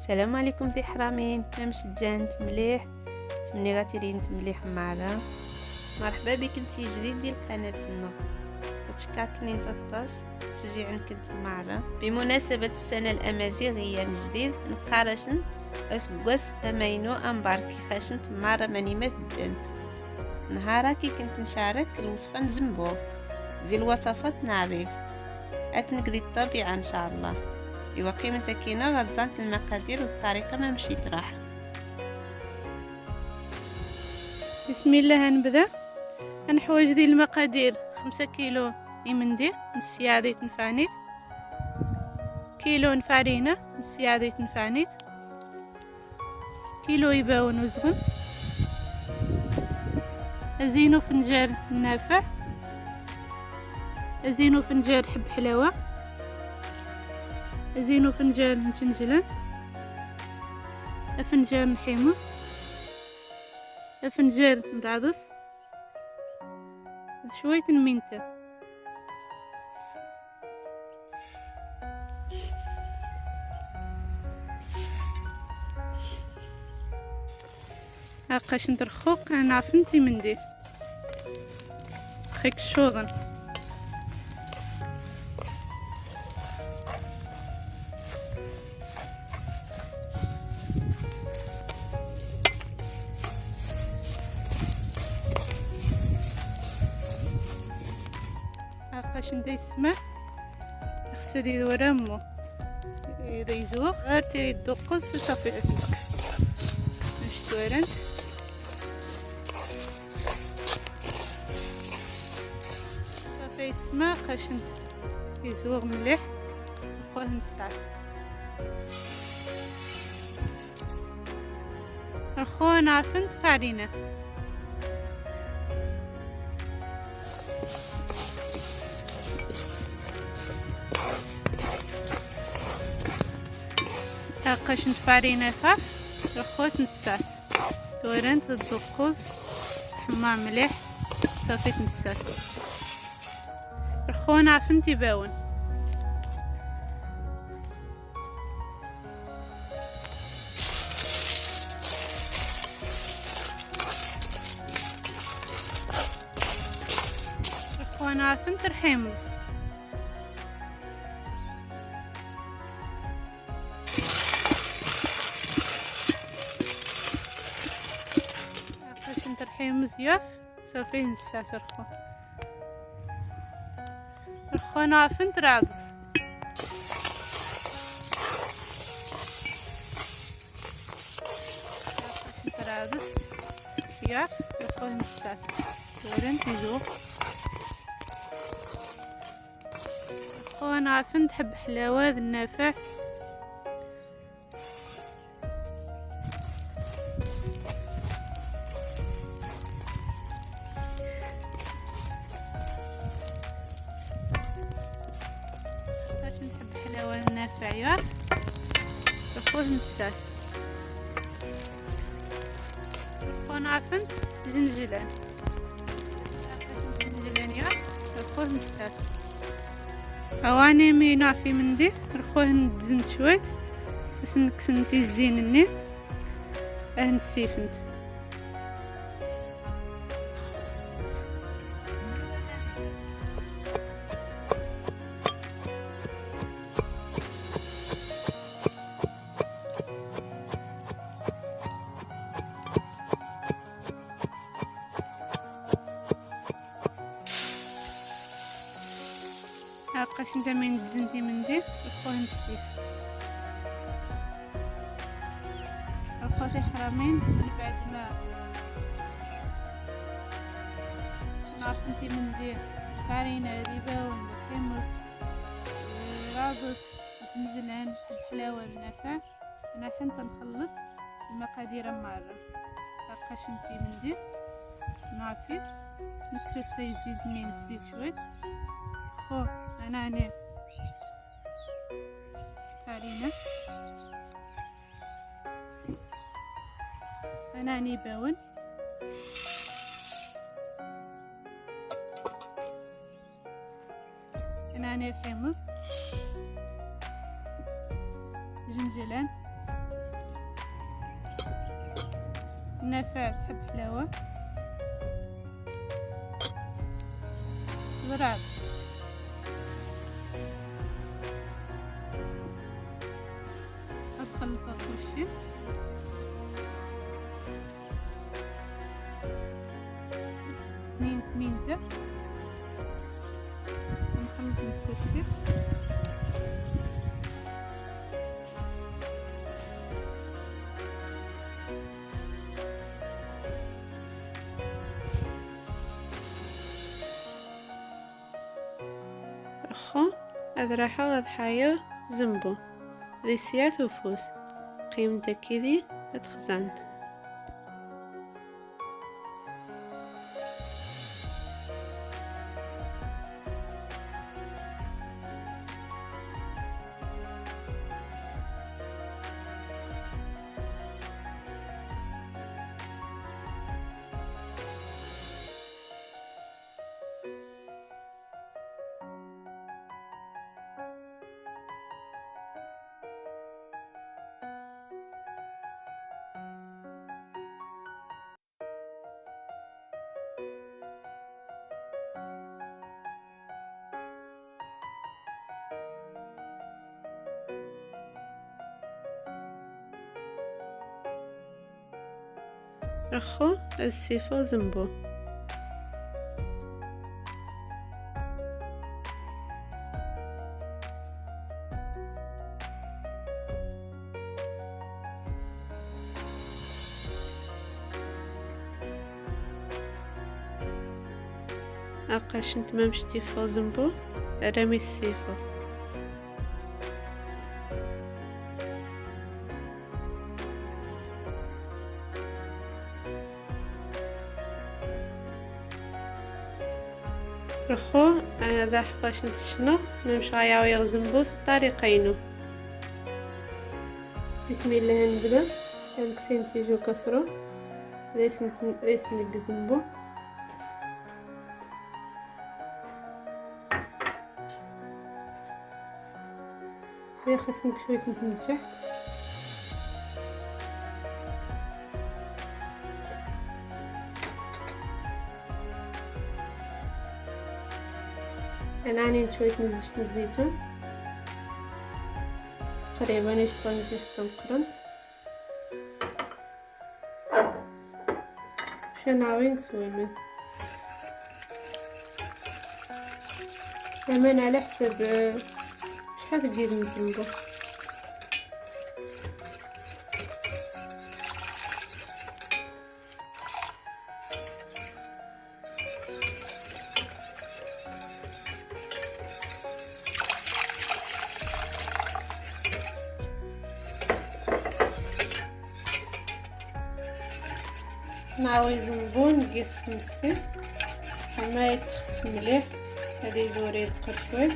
السلام عليكم دي حرامين، ما مشجعت مليح. تمني غاتيرين مليح معنا. مرحبا بك انتي جديد ديال قناتنا، وتشكاكني تطاس تجي عندك معنا بمناسبة السنة الأمازيغية الجديد نقارشن أسقوس أمينو أمبار كيفاش نتمارا ماني مثجنت نهارا كي كنت نشارك الوصفة زمبو زي الوصفات نعرف أتنقدي الطبيعة إن شاء الله. إوا قيمة كينا غتزانت المقادير والطريقة ما مشيت راح. بسم الله. هنبدا. هنحوج ديال المقادير 5 كيلو يمندي نسياديت نفعنيت، كيلو نفارينة نسياديت نفعنيت، كيلو يباون وزغن، ازينو فنجان نافع، ازينو فنجان حب حلاوة، ازينو فنجان جنجلان، فنجان حيمو، فنجان مدعضس، شوية المينتا. هاقاش ندرخوق انا عفنتي مندي خيك الشوضن. هاقاش ندي السماء خصدي ورامو إذا يزوق غير تيري الدقز وصافي المكس باش توارن. صافي السماء قاشنت يزوق مليح وخوه نسعس الخوان عفنت فارينة. هاقاش نفارينة فاف رخوت نساس تورنت الدقوز حمام مليح صافيت نساس رخونا عفنتي باون. رخونا عفنت رحيمز ترحيم مزياف صافي نساس رخونا عفنت رعدس رعدس ياف رخوه نساس ورن تيزوق رخونا عفنت حب حلاوة النافع النافع رخوه نساس رخونا عفنت جنجلان رخوه نساس اواني مينوع في مندي رخوه ندزنت شويت بس نكسنتي الزينني نسيفنت. هاقاش نتا من دزنتي مندي رخوه نسيف رخوتي حرامين من بعد ما نعرف انتي مندي فارينة ريباون حمص رابط زنجلان الحلاوة النافع. انا حنت نخلط المقادير مرة. هاقاش انتي مندي نعرفي نكسر سيزيد مين تزيد شويت خو أناني فارينة أناني باون أناني الحمص جنجلان نافع تحب حلاوة، زرعت الخلطة وشي مينزة نخلط كلشي. أخو هذا راحة غاد حاير زمبو ذي سياث وفوس قيمته كذي اتخزانت. أخو السيفو زمبو أقاش انت ما مشتي فو زمبو رمي السيفو. رخو انا ذا حقاش انت شنو ممش غاياو يغزمبو طريقينو. بسم الله نبدا الكسين تيجو كسرو ليس نقزمبو هي خاصنك شويه من تحت انا عاني شويه نزلت الزيتون قريبا يشطن جيستم قرنت شناوي نسوي من كمان على حسب شحال دير من زنبو. نعاوي زنبو نقيس نمسي ما يتخف مليح هذا يدور يدقر شوي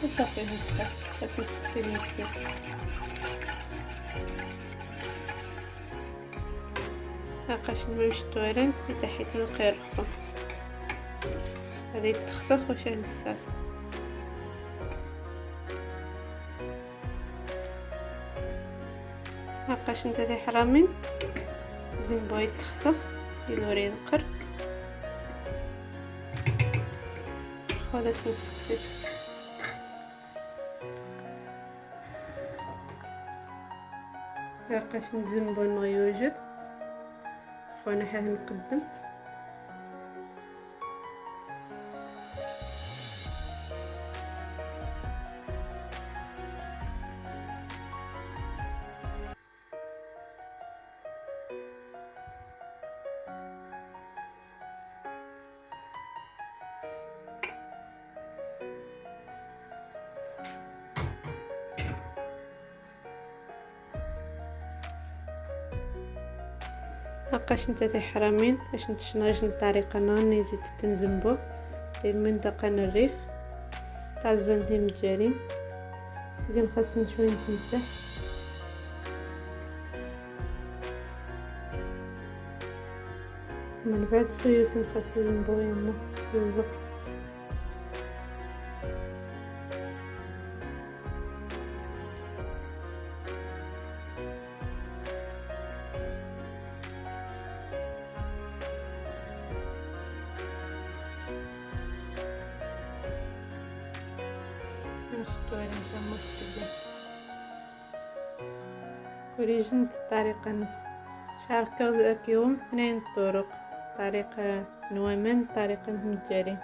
وصافي نسقس باش نسقسي المسي. لقاش نمشي توالين في تحت نقير الخو هذا يتخفخ واش نساس لقاش انت ذي حرامين زنبو يتخفخ يدور يدقر خلاص نسقسي. لقاش نزنبو انه يوجد خونا حاه نقدم لقاش نتا تاع حرامين باش نتشناج الطريقه ناني زيد تنزنبو في المنطقه الريف تاع الزنتيم الجارين تلقى خاصني شويه نتمسح من بعد سويوس نخص زنبو يما يوزق نشطوها نتاما تبدا كوريجنت الطريقة نس شاركة كيوم 2 طرق، طريقة نوامن طريقة مجاري.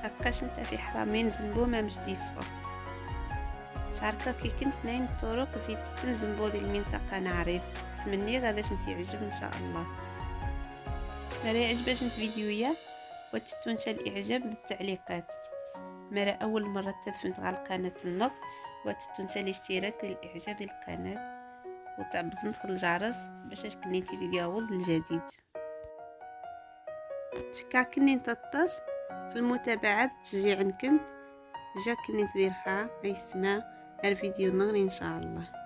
هكاش نتا في حرامين زمبو ما مش ديفا شاركة كي كنت 2 طرق زيدت زمبو ديال المنطقة نعرف تمني غاداش انت يعجب ان شاء الله. مرا عجباش انت فيديويا وتتونشا الاعجاب بالتعليقات. مرا اول مرة تدفنت على القناة النق وتتونشا الاشتراك للاعجاب القناة وتعبز ندخل الجرس باش كنيتي ديال الجديد. تشكاكني تطاس المتابعة تشجيع كنت جاكني تديرها يسمع الفيديو نغري ان شاء الله.